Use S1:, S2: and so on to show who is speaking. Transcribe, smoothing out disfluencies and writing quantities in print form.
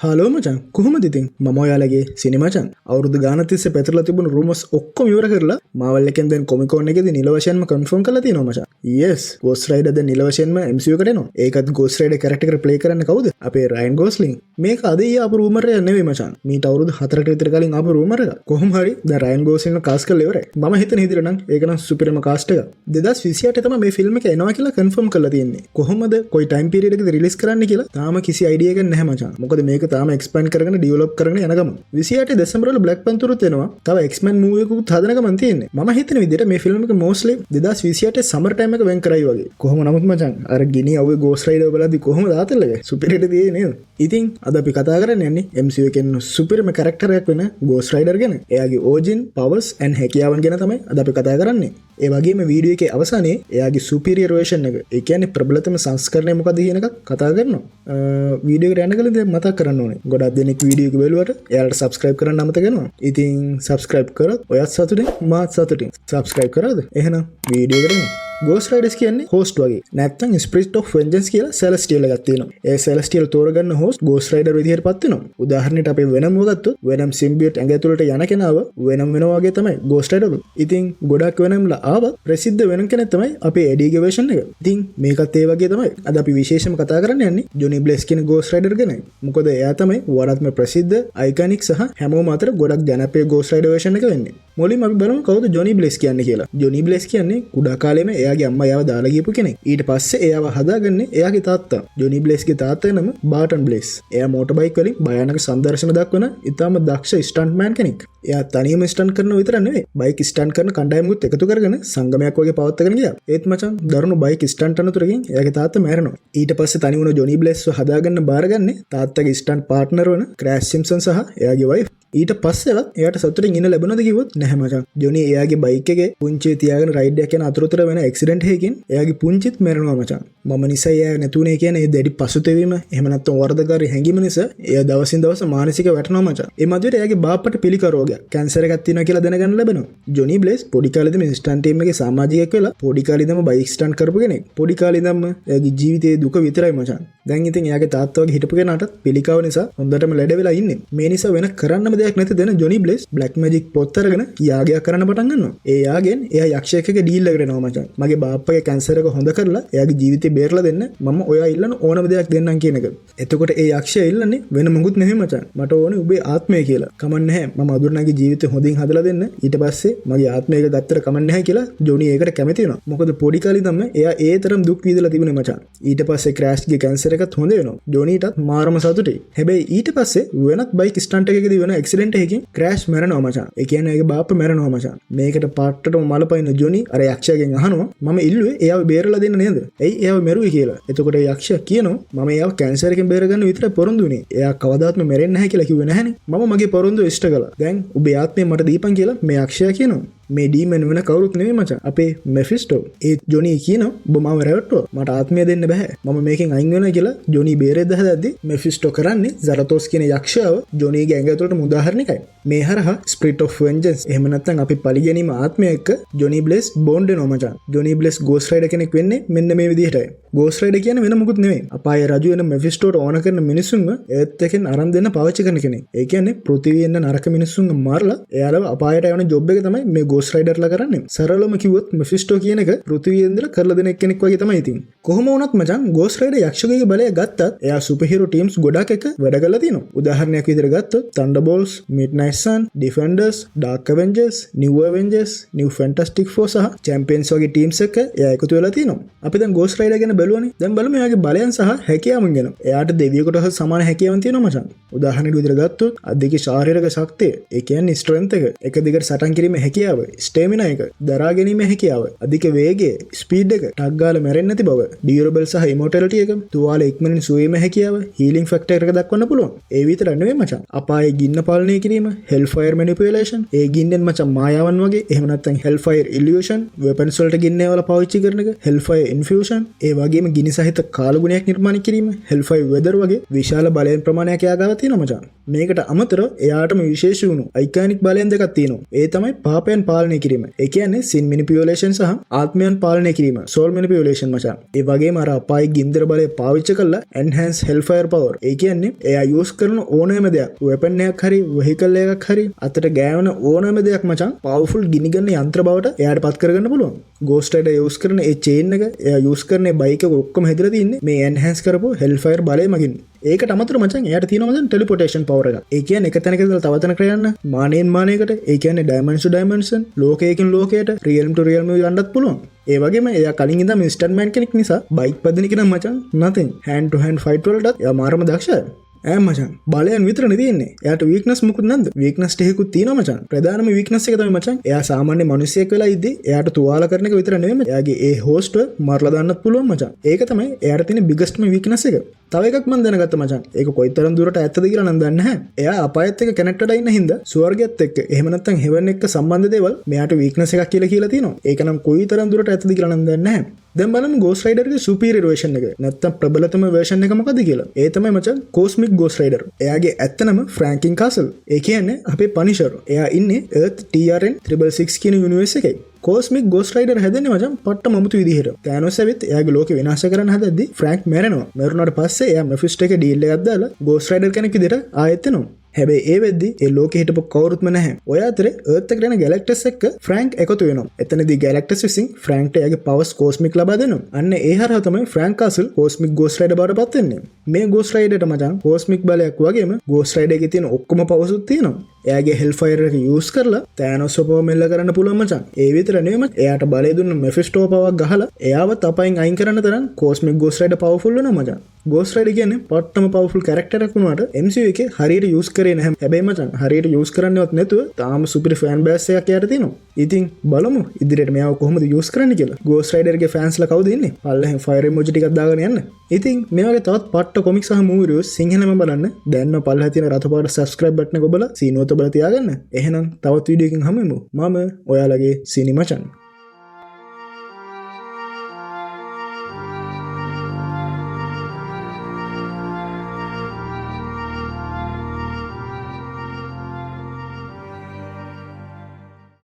S1: Hello මචං කොහොමද ඉතින් මම ඔයාලගේ සිනමචං අවුරුදු ගාන තිස්සේ පැතිරලා තිබුණු රූමර්ස් ඔක්කොම ඉවර කරලා මාවල් එකෙන් දැන් කොමිකෝන් එකේදී නිල වශයෙන්ම කන්ෆර්ම් කරලා තියෙනවා මචං. yes Ghost Rider දැන් නිල වශයෙන්ම MCU එකට එනවා. ඒකත් Ghost Rider කැරක්ටර් එක ප්ලේ කරන්න කවුද? අපේ රයන් ගෝස්ලින්. මේක අද ඊ ආපු රූමර් එක නෙවෙයි මචං. මීට අවුරුදු 4කට විතර කලින් ආපු රූමර් එක. කොහොම හරි දැන් රයන් ගෝස්ලින් කාස්ට් කරලා ඉවරයි. මම හිතන හිතර නම් ඒක නම් සුපිරම කාස්ට් එක. 2028 තමයි මේ ෆිල්ම් එක එනවා කියලා කන්ෆර්ම් කරලා තියෙන්නේ. කොහොමද කොයි ටයිම් පීරියඩ් එකකද රිලීස් කරන්න කියලා තාම කිසි අයිඩියා එකක් නැහැ මචං. මොකද මේක තාම එක්ස්පෑන්ඩ් කරගෙන ඩෙවලොප් කරගෙන යන ගමන් 28 දෙසැම්බර් වල බ්ලැක් පැන්තර් උත් එනවා. තව X-Men මූවි එකකුත් හදන ගමන් තියෙන්නේ. මම හිතන විදිහට මේ ෆිල්ම් එක මොස්ට්ලි 2028 සමර් ටයිම් එක වෙන් කරයි වගේ. කොහොම නමුත් මචං අර ගිනි අවුවේ Ghost Rider බලද්දි කොහොමද ආතල්ලගේ සුපිර් හිට තියෙන්නේ නේද? ඉතින් අද අපි කතා කරන්නේ යන්නේ MCU එකෙන් සුපිරම කැරක්ටර් එකක් වෙන Ghost Rider ගැන. එයාගේ origin, powers and හැකියාවන් ගැන තමයි අද අපි කතා කරන්නේ. ඒ වගේම වීඩියෝ එකේ අවසානයේ එයාගේ superior version එක, ඒ කියන්නේ ප්‍රබලතම සංස්කරණය මොකක්ද කියන එකක් කතා කරනවා. වීඩියෝ එකට යන්න කලින් මතක් කරන්න ඕනේ. ගොඩක් දෙනෙක් වීඩියෝ එක බලුවට එයාලට subscribe කරන්න අමතක වෙනවා. ඉතින් subscribe කරොත් ඔයත් සතුටින් මාත් සතුටින්. subscribe කරාද? එහෙනම් වීඩියෝ එකට යමු. Ghost Riders කියන්නේ host වගේ. නැත්නම් Spirit of Vengeance කියලා Celestial එකක් තියෙනවා. ඒ Celestial තෝරගන්න host Ghost Rider විදිහට පත් වෙනවා. උදාහරණයට අපි Venom ගත්තොත් Venom symbiote ඇඟ ඇතුළට යන කෙනාව Venom වෙනවා වගේ තමයි Ghost Rider. ඉතින් ගොඩක් Venom ලා ආවත් ප්‍රසිද්ධ Venom කෙනෙක් තමයි අපේ Eddie ගේ version එක. ඉතින් මේකත් ඒ වගේ තමයි. අද අපි විශේෂම කතා කරන්න යන්නේ Johnny Blaze කියන Ghost Rider ගැන. මොකද එයා තමයි වඩාත්ම ප්‍රසිද්ධ iconic සහ හැමෝම අතර ගොඩක් ජනප්‍රිය Ghost Rider version එක වෙන්නේ. මුලින්ම අපි බලමු කවුද Johnny Blaze කියන්නේ කියලා. Johnny Blaze කියන්නේ කුඩා කාලේම එයාගේ අම්මා එයාව දාලා ගියපු කෙනෙක්. ඊට පස්සේ එයාව හදාගන්නේ එයාගේ තාත්තා. ජොනි බ්ලේස්ගේ තාත්තා නම බාටන් බ්ලේස්. එයා මෝටර් බයික් වලින් භයානක සංදර්ශන දක්වන ඉතාම දක්ෂ ස්ටන්ට් මෑන් කෙනෙක්. එයා තනියම ස්ටන්ට් කරනව විතර නෙවෙයි. බයික් ස්ටන්ට් කරන කණ්ඩායමකුත් එකතු කරගෙන සංගමයක් වගේ පවත්වාගෙන ගියා. ඒත් මචං දරුණු බයික් ස්ටන්ට් අනතුරකින් එයාගේ තාත්තා මැරෙනවා. ඊට පස්සේ තනි වුණ ජොනි බ්ලේස්ව හදාගන්න බාරගන්නේ තාත්තගේ ස්ටන්ට් පාර්ට්නර් වන ක්‍රෑෂ් සිම්ප්සන් සහ එයාගේ වයිෆ්. ඊට පස්සෙවත් එයාට සතුටින් ඉන්න ලැබුණාද කිව්වොත් නැහැ මචං. ජොනි එයාගේ බයික් එකේ පුංචි තියාගෙන රයිඩ් එකක් යන අතරතුර වෙන ඇක්සිඩන්ට් එකකින් එයාගේ පුංචිත් මැරෙනවා මචං. මම නිසා එයා නැතුනේ කියන්නේ ඒ දැඩි පසුතැවීම එහෙම නැත්නම් වරදකාරී හැඟීම නිසා එයා දවසින් දවස මානසික වැටෙනවා මචං. ඒ මැදට එයාගේ බාප්පට පිළිකා රෝගයක් කැන්සර් එකක් තියෙනවා කියලා දැනගන්න ලැබෙනවා. ජොනි බ්ලේස් පොඩි කාලේදීම ස්ටන්ට් ටීම් එකේ සමාජිකයෙක් වෙලා පොඩි කාලේදීම බයික් ස්ටන්ට් කරපු කෙනෙක්. පොඩි කාලේදීම එයාගේ ජීවිතයේ දුක විතරයි මචං. දැන් ඉතින් එයාගේ තාත්තා වගේ හිටපු කෙනාටත් පිළිකාව නිසා හොඳටම ලැඩ වෙලා ඉන්නේ. මේ නිසා වෙන කරන්නම දෙයක් නැති දෙන ජොනි බ්ලේස් බ්ලැක් මැජික් පොත් අරගෙන යාගයක් කරන්න පටන් ගන්නවා. ඒ යාගෙන් එයා යක්ෂයෙක් එක්ක ඩීල් එකකට එනවා මචං. මගේ බාප්පගේ කැන්සර් එක හොඳ කරලා එයාගේ ජීවිතේ බේරලා දෙන්න මම ඔයා ඉල්ලන ඕනම දෙයක් දෙන්නම් කියන එක. එතකොට ඒ යක්ෂයා ඉල්ලන්නේ වෙන මොකුත් නෙමෙයි මචං. මට ඕනේ ඔබේ ආත්මය කියලා. කමක් නැහැ. මම අඳුරනාගේ ජීවිතේ හොඳින් හදලා දෙන්න. ඊට පස්සේ මගේ ආත්මය එක ගත්තට කමක් නැහැ කියලා ජොනි ඒකට කැමති වෙනවා. මොකද පොඩි කාලේ තමයි එයා ඒ තරම් දුක් විඳලා තිබුණේ මචං. ඊට පස්සේ ක්‍රෑෂ්ගේ කැන්සර් එකත් හොඳ වෙනවා. ජොනිටත් මාරම සතුටුයි. හැබැයි ඊට පස්සේ වෙනත් බයික් ස්ටන්ට් එකකදී වෙන ඇක්සිඩන්ට් එකකින් ක්‍රෑෂ් මැරෙනවා මචං. ඒ කියන්නේ ඒගේ බාප්පා මැරෙනවා මචං. මේකට පාට්ටටම මලපයින් ජොනි අර යක්ෂයාගෙන් අහනවා මම ඉල්ලුවේ එයාව බේරලා දෙන්න නේද? එයි එයාව මැරුවේ කියලා. එතකොට ඒ යක්ෂයා කියනවා මම එයාව කැන්සර් එකෙන් බේරගන්න විතරයි පොරොන්දු වුණේ. එයා කවදාත්ම මැරෙන්නේ නැහැ කියලා කිව්වේ නැහනේ. මම මගේ පොරොන්දුව ඉෂ්ට කළා. දැන් ඔබේ ආත්මය මට දීපන් කියලා මේ යක්ෂයා කියනවා. මේ ඩීමන් වෙන කවුරුත් නෙමෙයි මචං. අපේ මෙෆිස්ටෝ. ඒ ජොනි කියනවා ඔබ මාව රැවට්ටුවා. මට ආත්මය දෙන්න බෑ. මම මේකෙන් අයින් වෙනවා කියලා ජොනි බේරෙද්ද හදද්දි මෙෆිස්ටෝ කරන්නේ සරතෝස් කියන යක්ෂයාව ජොනිගේ ඇඟ ඇතුළට මුදාහරණයකයි. මේ හරහා Spirit of Vengeance එහෙම නැත්නම් අපි පරිගැනීම ආත්මය එක්ක ජොනි බ්ලේස් බොන්ඩ් වෙනවා මචං. ජොනි බ්ලේස් Ghost Rider කෙනෙක් වෙන්නේ මෙන්න මේ විදිහටයි. Ghost Rider කියන්නේ වෙන මොකුත් නෙමෙයි. අපායේ රජු වෙන මෙෆිස්ටෝට ඕන කරන මිනිසුන්ව ඒත් එකෙන් අරන් දෙන්න පාවිච්චි කරන කෙනෙක්. ඒ කියන්නේ පෘථිවියෙන් නරක මිනිසුන්ව මාරලා එයාලව අපායට යවන ජොබ් එක තමයි මේ Ghost Riderලා කරන්නේ. සරලවම කිව්වොත් මෙෆිස්ටෝ කියන එක පෘථිවියෙන් ඉඳලා කරලා දෙන කෙනෙක් වගේ තමයි ඉතින්. කොහොම වුණත් මචං Ghost Rider යක්ෂයෙකුගේ බලය ගත්තත් එයා සුපර් හීරෝ ටීම්ස් ගොඩක් එක වැඩ කරලා තිනවා. උදාහරණයක් විදිහට ගත්තොත් Thunderbolts, Midnight Sun, Defenders, Dark Avengers, New Avengers, New Fantastic Four සහ Champions වගේ ටීම්ස් එක එයා එකතු වෙලා තිනවා. අපි දැන් Ghost Rider ගැන බැලුවනේ. දැන් බලමු එයාගේ බලයන් සහ හැකියාවන් ගැන. එයාට දෙවියෙකුට සමාන හැකියාවන් තියෙනවා මචං. උදාහරණයක් විදිහට ගත්තොත් අධික ශාරීරික ශක්තිය, ඒ කියන්නේ strength එක දිගට සටන් කිරීමේ හැකියාව, stamina එක, දරා ගැනීමේ හැකියාව, අධික වේගය, ස්පීඩ් එක, ටක් ගාලා මැරෙන්නේ නැති බව, durable සහ immortality එක, තුවාල ඉක්මනින් සුවීමේ හැකියාව, healing factor එක දක්වන්න පුළුවන්. ඒ විතර නෙවෙයි මචං. අපායේ ගින්න පාලනය කිරීම, hellfire manipulation, ඒ ගින්නෙන් මචං මායාවන් වගේ, එහෙම නැත්නම් hellfire illusion, weapons වලට ගින්න වල පාවිච්චි කරන එක, hellfire infusion, ඒ වගේම ගිනි සහිත කාලගුණයක් නිර්මාණය කිරීම, hellfire weather වගේ විශාල බලයෙන් ප්‍රමාණයක් එයා ගාව තියෙනවා මචං. මේකට අමතර එයාටම විශේෂ වුණු අයිකානික් බලයන් දෙකක් තියෙනවා. ඒ තමයි පාපයන් පාලනය කිරීම. ඒ කියන්නේ සින් මැනිපියුලේෂන් සහ ආත්මයන් පාලනය කිරීම. සෝල් මැනිපියුලේෂන් මචං. ඒ වගේම අර අපායි ගින්දර බලය පාවිච්චි කරලා enhance hellfire power. ඒ කියන්නේ එයා යූස් කරන ඕනෑම දෙයක්, වෙපන් එකක් හරි, වෙහිකල් එකක් හරි, අතට ගෑවන ඕනෑම දෙයක් මචං පවර්ෆුල් ගිනිගන්න යන්ත්‍ර බවට එයාට පත් කරගන්න පුළුවන්. Ghost Rider යූස් කරන ඒ චේන් එක, එයා යූස් කරන බයික් එක ඔක්කොම හැදලා තින්නේ මේ enhance කරපු hellfire බලය මගින්. ඒකට අමතරව මචං එයාට තියෙනවා මචං ටෙලිපෝටේෂන් පවර් එකක්. ඒ කියන්නේ එක තැනක ඉඳලා තව තැනකට යන්න, මානෙන් මානයකට, ඒ කියන්නේ ඩයිමන්ෂන් ටු ඩයිමන්ෂන්, ලෝකයකින් ලෝකයට, රියල්ම් ටු රියල්ම් යන්නත් පුළුවන්. ඒ වගේම එයා කලින් ඉඳන් ඉන්ස්ටන්ට් මෑන් කෙනෙක් නිසා බයික් පදින එක නම් මචං nothing. hand to hand fight වලටත් එයා මාරම දක්ෂයි. මචන් බලයන් විතරනේ තියෙන්නේ. එයාට වීක්නස් මොකුත් නැද්ද? වීක්නස් ටිකකුත් තියෙනවා මචන්. ප්‍රධානම වීක්නස් එක තමයි මචන් එයා සාමාන්‍ය මිනිහෙක් වෙලා ඉද්දි එයාට තුවාල කරන එක විතර නෙමෙයි. එයාගේ ඒ හෝස්ට්ව මරලා දාන්නත් පුළුවන් මචන්. ඒක තමයි එයාට තියෙන බිග්ගස්ට්ම වීක්නස් එක. තව එකක් මම දැනගත්තා මචන්. ඒක කොයිතරම් දුරට ඇත්තද කියලා නම් දන්නේ නැහැ. එයා අපායත් එක්ක කනෙක්ටඩ් ඉන්න හින්දා ස්වර්ගයත් එක්ක එහෙම නැත්නම් හෙවන් එක්ක සම්බන්ධ දේවල් මෙයාට වීක්නස් එකක් කියලා තියෙනවා. ඒක නම් කොයිතරම් දුරට ඇත්තද කියලා නම් දන්නේ නැහැ. දැන් බලමු Ghost Rider ගේ superior version එක. නැත්නම් ප්‍රබලතම version එක මොකද්ද කියලා. ඒ තමයි මචං Cosmic Ghost Rider. එයාගේ ඇත්ත නම Franklin Castle. ඒ කියන්නේ අපේ Punisher. එයා ඉන්නේ Earth TRN 666 කියන universe එකේ. Cosmic Ghost Rider හැදෙන්නේ මචං පට්ට මමුතු විදිහට. Thanos ඇවිත් එයාගේ ලෝකෙ විනාශ කරන්න හදද්දි Frank මැරෙනවා. මැරුණාට පස්සේ එයා Mephisto එකේ ඩීල් එකක් දාලා Ghost Rider කෙනෙක් විදිහට ආයෙත් එනවා. හැබැයි ඒ වෙද්දි ඒ ලෝකෙ හිටපු කවුරුත්ම නැහැ. ඔය අතරේ Earth එකට යන Galactus එක්ක Frank එකතු වෙනවා. එතනදී Galactus විසින් Frankට එයාගේ powers cosmic ලබා දෙනවා. අන්න ඒ හරහා තමයි Frank Castle Cosmic Ghost Rider බවට පත් වෙන්නේ. මේ Ghost Riderට මචං cosmic බලයක් වගේම Ghost Rider එකේ තියෙන ඔක්කොම powers උත් තියෙනවා. එයාගේ Hellfire එක use කරලා Thanos පව මෙල්ල කරන්න පුළුවන් මචං. ඒ විතර නෙවෙයි එයාට බලය දුන්න Mephisto පවක් ගහලා එයාවත් අපයින් අයින් කරන්න තරම් Cosmic Ghost Rider powerful වෙනවා මචං. Ghost Rider කියන්නේ පට්ටම powerful character එකක් වුණාට MCU එකේ හරියට use කරේ නැහැ. හැබැයි මචං හරියට use කරන්නවත් නැතුව තාම super fan base එකක් යාට තියෙනවා. ඉතින් බලමු ඉදිරියට මෙයාව කොහොමද use කරන්න කියලා. Ghost Rider ගේ fans ලා කවුද ඉන්නේ? පල්ලෙන් fire emoji ටිකක් දාගෙන යන්න. ඉතින් මේ වගේ තවත් පට්ට comics සහ movie reviews සිංහලම බලන්න දැන්ව පල්ලෙහා තියෙන රතු පාට subscribe button එක ඔබලා සීනුවත ඔබලා තියාගන්න. එහෙනම් තවත් වීඩියෝ එකකින් හමු වෙමු. මම ඔයාලගේ සීනි මචං.